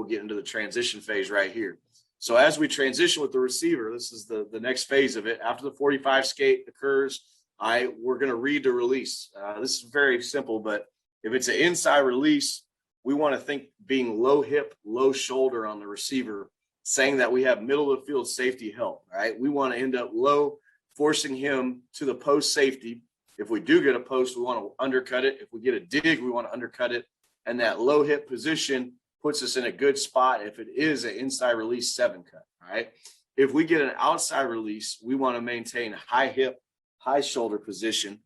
get into the transition phase right here. So as we transition with the receiver, this is the next phase of it. After the 45 skate occurs, we're going to read the release. This is very simple, but if it's an inside release, we want to think being low hip, low shoulder on the receiver, saying that we have middle of the field safety help, right? We want to end up low, forcing him to the post safety. If we do get a post, we want to undercut it. If we get a dig, we want to undercut it. And that low hip position puts us in a good spot if it is an inside release 7 cut, right? If we get an outside release, we want to maintain high hip, high shoulder position,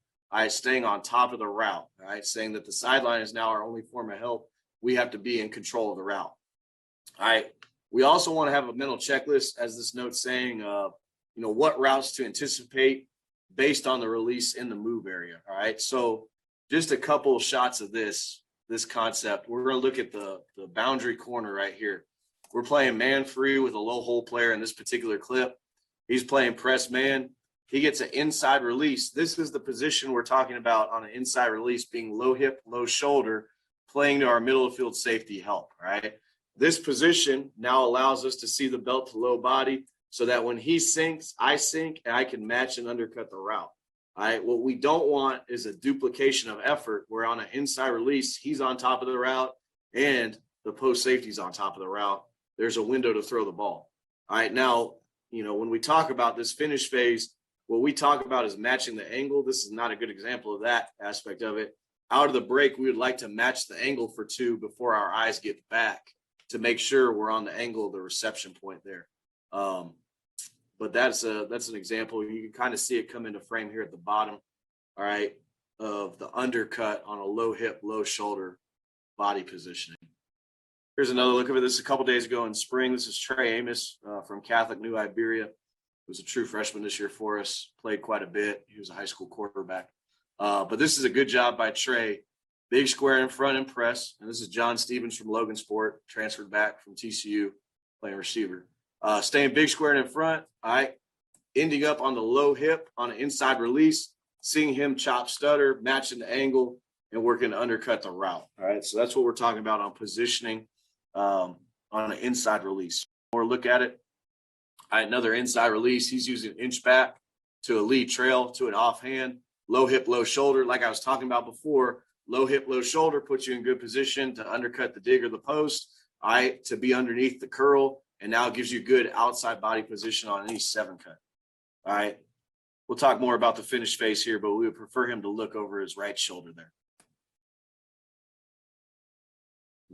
staying on top of the route, right? Saying that the sideline is now our only form of help. We have to be in control of the route. All right. We also want to have a mental checklist, as this note's saying, what routes to anticipate based on the release in the move area. All right. So just a couple of shots of this concept. We're going to look at the boundary corner right here. We're playing man free with a low hole player in this particular clip. He's playing press man. He gets an inside release. This is the position we're talking about on an inside release, being low hip, low shoulder, playing to our middle of field safety help, right? This position now allows us to see the belt to low body so that when he sinks, I sink, and I can match and undercut the route. All right. What we don't want is a duplication of effort where on an inside release, he's on top of the route and the post safety's on top of the route. There's a window to throw the ball. All right. Now, when we talk about this finish phase, what we talk about is matching the angle. This is not a good example of that aspect of it. Out of the break, we would like to match the angle for 2 before our eyes get back to make sure we're on the angle of the reception point there. But that's an example. You can kind of see it come into frame here at the bottom, all right, of the undercut on a low hip, low shoulder body positioning. Here's another look of it. This is a couple days ago in spring. This is Trey Amos from Catholic New Iberia. He was a true freshman this year for us, played quite a bit. He was a high school quarterback. But this is a good job by Trey. Big square in front and press. And this is John Stevens from Logan Sport, transferred back from TCU, playing receiver. Staying big square in front, all right, ending up on the low hip on an inside release, seeing him chop stutter, matching the angle, and working to undercut the route. All right, so that's what we're talking about on positioning on an inside release. More look at it. All right, another inside release. He's using inch back to a lead trail to an offhand, low hip, low shoulder. Like I was talking about before, low hip, low shoulder puts you in good position to undercut the dig or the post, all right, to be underneath the curl. And now it gives you good outside body position on any 7 cut. All right. We'll talk more about the finish phase here, but we would prefer him to look over his right shoulder there.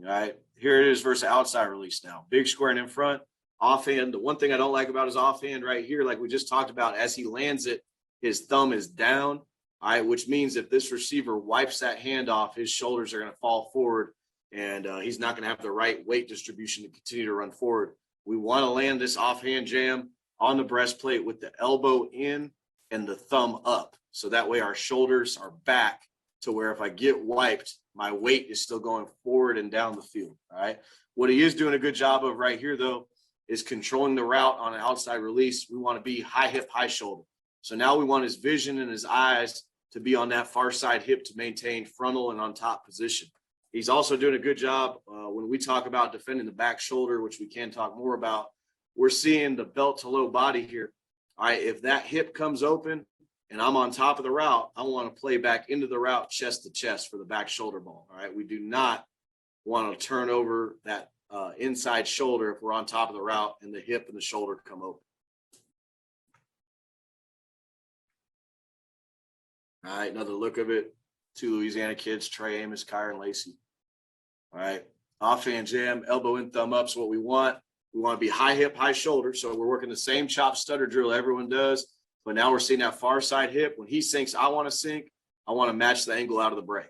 All right. Here it is versus outside release now. Big square and in front. Offhand. The one thing I don't like about his offhand right here, like we just talked about, as he lands it, his thumb is down. All right. Which means if this receiver wipes that hand off, his shoulders are going to fall forward and he's not going to have the right weight distribution to continue to run forward. We want to land this offhand jam on the breastplate with the elbow in and the thumb up. So that way our shoulders are back to where if I get wiped, my weight is still going forward and down the field. All right. What he is doing a good job of right here, though, is controlling the route on an outside release. We want to be high hip, high shoulder. So now we want his vision and his eyes to be on that far side hip to maintain frontal and on top position. He's also doing a good job when we talk about defending the back shoulder, which we can talk more about. We're seeing the belt to low body here. All right, if that hip comes open and I'm on top of the route, I want to play back into the route chest to chest for the back shoulder ball. All right, we do not want to turn over that inside shoulder if we're on top of the route and the hip and the shoulder come open. All right, another look of it. 2 Louisiana kids, Trey Amos, Kyron Lacey. All right, offhand jam, elbow in, thumb up is what we want. We want to be high hip, high shoulder. So we're working the same chop stutter drill everyone does, but now we're seeing that far side hip. When he sinks, I want to sink. I want to match the angle out of the break.